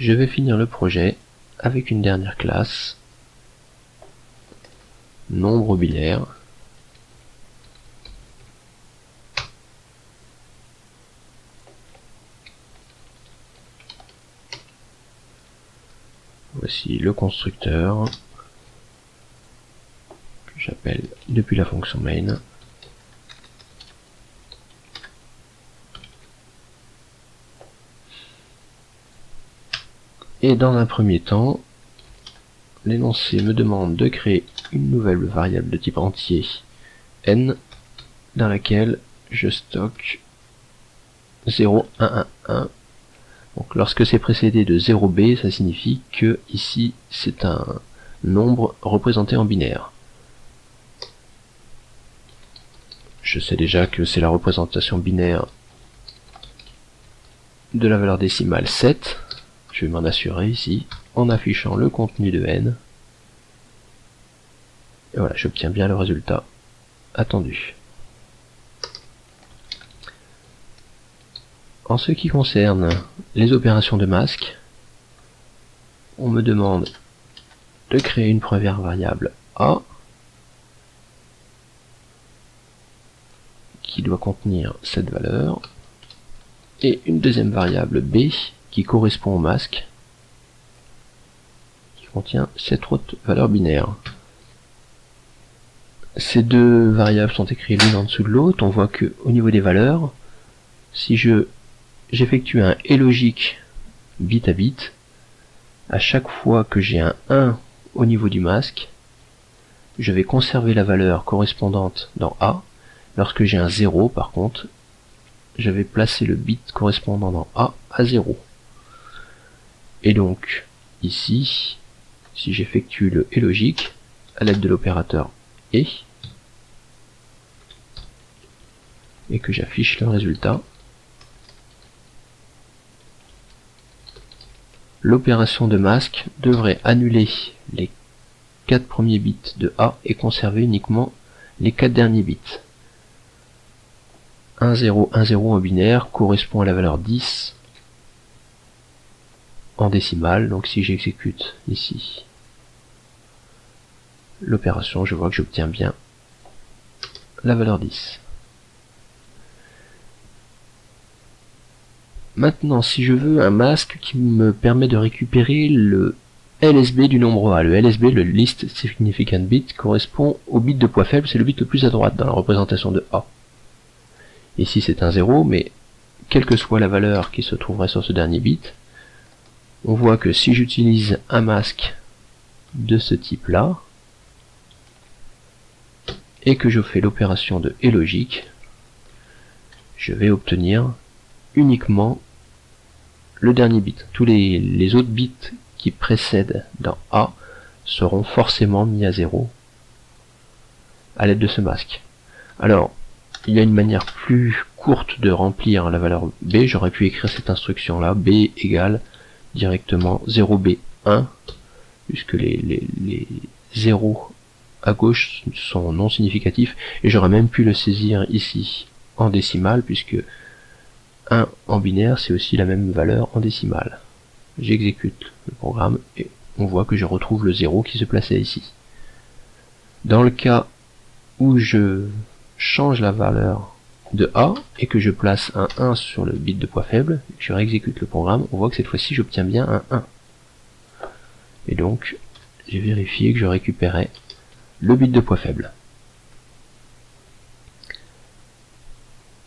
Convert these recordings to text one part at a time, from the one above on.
je vais finir le projet avec une dernière classe, nombre binaire. Voici le constructeur que j'appelle depuis la fonction main. Et dans un premier temps, l'énoncé me demande de créer une nouvelle variable de type entier n dans laquelle je stocke 0, 1, 1, 1. Donc lorsque c'est précédé de 0b, ça signifie que ici c'est un nombre représenté en binaire. Je sais déjà que c'est la représentation binaire de la valeur décimale 7. Je vais m'en assurer ici en affichant le contenu de n. Et voilà, j'obtiens bien le résultat attendu. En ce qui concerne les opérations de masque, on me demande de créer une première variable a qui doit contenir cette valeur et une deuxième variable b qui correspond au masque qui contient cette autre valeur binaire. Ces deux variables sont écrites l'une en dessous de l'autre. On voit que au niveau des valeurs, si j'effectue un et logique bit à bit, à chaque fois que j'ai un 1 au niveau du masque, je vais conserver la valeur correspondante dans A. Lorsque j'ai un 0 par contre, je vais placer le bit correspondant dans A à 0. Et donc ici, si j'effectue le et logique à l'aide de l'opérateur et que j'affiche le résultat, l'opération de masque devrait annuler les 4 premiers bits de A et conserver uniquement les 4 derniers bits. 1, 0, 1, 0 en binaire correspond à la valeur 10 en décimale, donc si j'exécute ici l'opération, je vois que j'obtiens bien la valeur 10. Maintenant, si je veux un masque qui me permet de récupérer le LSB du nombre A, le LSB, le Least Significant Bit, correspond au bit de poids faible, c'est le bit le plus à droite dans la représentation de A. Ici c'est un 0, mais quelle que soit la valeur qui se trouverait sur ce dernier bit, on voit que si j'utilise un masque de ce type-là, et que je fais l'opération de et logique, je vais obtenir uniquement le dernier bit. Tous les autres bits qui précèdent dans A seront forcément mis à 0 à l'aide de ce masque. Alors, il y a une manière plus courte de remplir la valeur B. J'aurais pu écrire cette instruction là, B égale directement 0B1, puisque les 0 à gauche sont non significatifs, et j'aurais même pu le saisir ici en décimale, puisque 1 en binaire c'est aussi la même valeur en décimale. J'exécute le programme et on voit que je retrouve le 0 qui se plaçait ici. Dans le cas où je change la valeur de A et que je place un 1 sur le bit de poids faible, et que je réexécute le programme, on voit que cette fois-ci j'obtiens bien un 1. Et donc j'ai vérifié que je récupérais le bit de poids faible.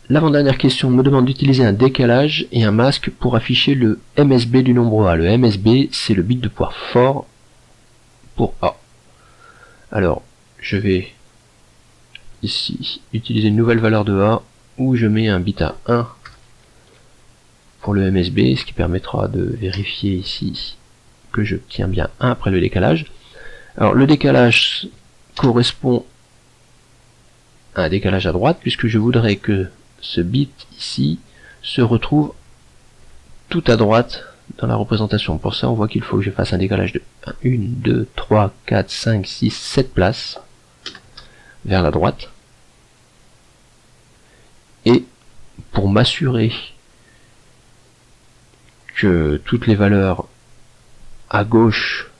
L'avant-dernière question me demande d'utiliser un décalage et un masque pour afficher le MSB du nombre A. Le MSB, c'est le bit de poids fort pour A. Alors, je vais ici utiliser une nouvelle valeur de A où je mets un bit à 1 pour le MSB, ce qui permettra de vérifier ici que j'obtiens bien 1 après le décalage. Alors, le décalage correspond à un décalage à droite, puisque je voudrais que ce bit ici se retrouve tout à droite dans la représentation. Pour ça, on voit qu'il faut que je fasse un décalage de 1, 2, 3, 4, 5, 6, 7 places vers la droite. Et pour m'assurer que toutes les valeurs à gauche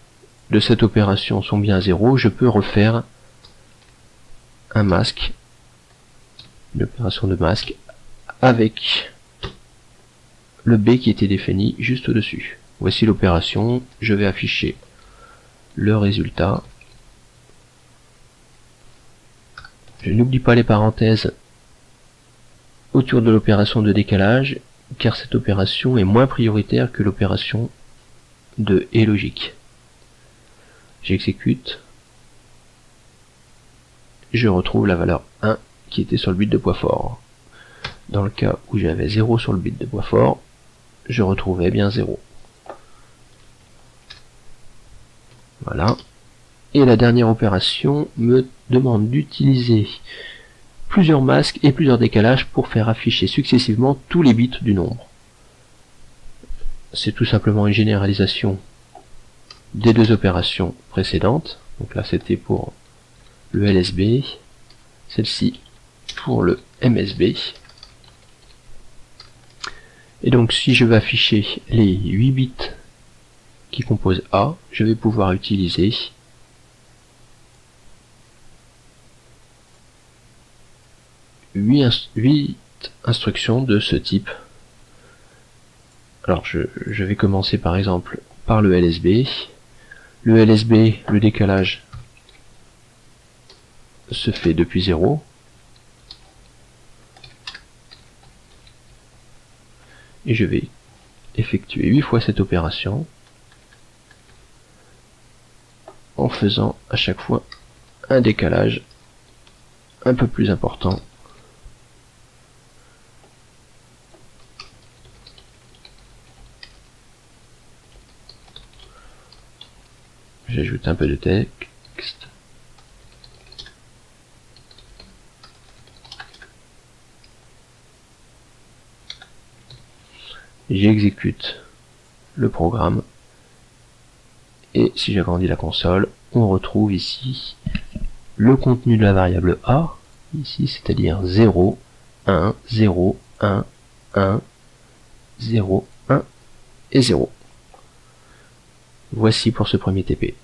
de cette opération sont bien à 0, je peux refaire un masque, une opération de masque, avec le B qui était défini juste au-dessus. Voici l'opération, je vais afficher le résultat. Je n'oublie pas les parenthèses autour de l'opération de décalage, car cette opération est moins prioritaire que l'opération de et logique. J'exécute. Je retrouve la valeur 1 qui était sur le bit de poids fort. Dans le cas où j'avais 0 sur le bit de poids fort, je retrouvais bien 0. Voilà. Et la dernière opération me demande d'utiliser plusieurs masques et plusieurs décalages pour faire afficher successivement tous les bits du nombre. C'est tout simplement une généralisation des deux opérations précédentes. Donc là c'était pour le LSB, celle-ci pour le MSB. Et donc si je veux afficher les 8 bits qui composent A, je vais pouvoir utiliser huit instructions de ce type. Alors je vais commencer par exemple par le LSB. Le LSB, le décalage se fait depuis 0. Et je vais effectuer 8 fois cette opération en faisant à chaque fois un décalage un peu plus important. J'ajoute un peu de texte. J'exécute le programme. Et si j'agrandis la console, on retrouve ici le contenu de la variable A, ici, c'est-à-dire 0, 1, 0, 1, 1, 0, 1 et 0. Voici pour ce premier TP.